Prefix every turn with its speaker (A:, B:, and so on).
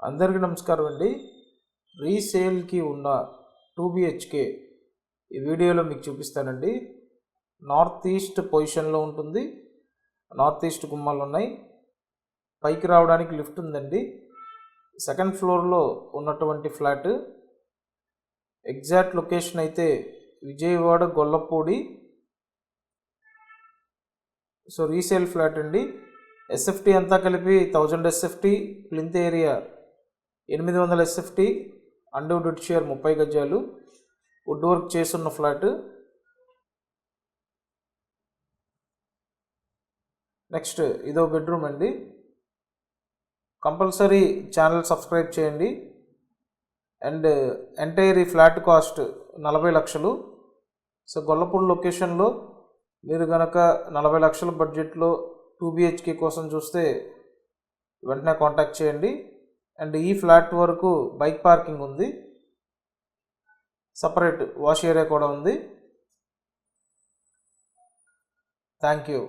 A: అందరికీ నమస్కారం అండి. రీసేల్కి ఉన్న 2 BHK ఈ వీడియోలో మీకు చూపిస్తానండి. నార్త్ ఈస్ట్ పొజిషన్లో ఉంటుంది. నార్త్ ఈస్ట్ గుమ్మాలు ఉన్నాయి. పైకి రావడానికి లిఫ్ట్ ఉందండి. సెకండ్ ఫ్లోర్లో ఉన్నటువంటి ఫ్లాట్. ఎగ్జాక్ట్ లొకేషన్ అయితే Vijayawada Gollapudi. So resale flat అండి. SFT అంతా కలిపి 1000 SFT, plinth area 800 SFT, undivided share 30 గజాలు, వుడ్ వర్క్ చేసున్న ఫ్లాట్. నెక్స్ట్ ఇదో బెడ్రూమ్ అండి. కంపల్సరీ ఛానల్ సబ్స్క్రైబ్ చేయండి. అండ్ ఎంటైర్ ఈ ఫ్లాట్ కాస్ట్ 40 లక్షలు. సో గొల్లపూడి లొకేషన్లో మీరు కనుక 40 లక్షల బడ్జెట్లో 2 BHK కోసం చూస్తే వెంటనే కాంటాక్ట్ చేయండి. అండ్ ఈ ఫ్లాట్ వరకు బైక్ పార్కింగ్ ఉంది, సపరేట్ వాష్ ఏరియా కూడా ఉంది. Thank you.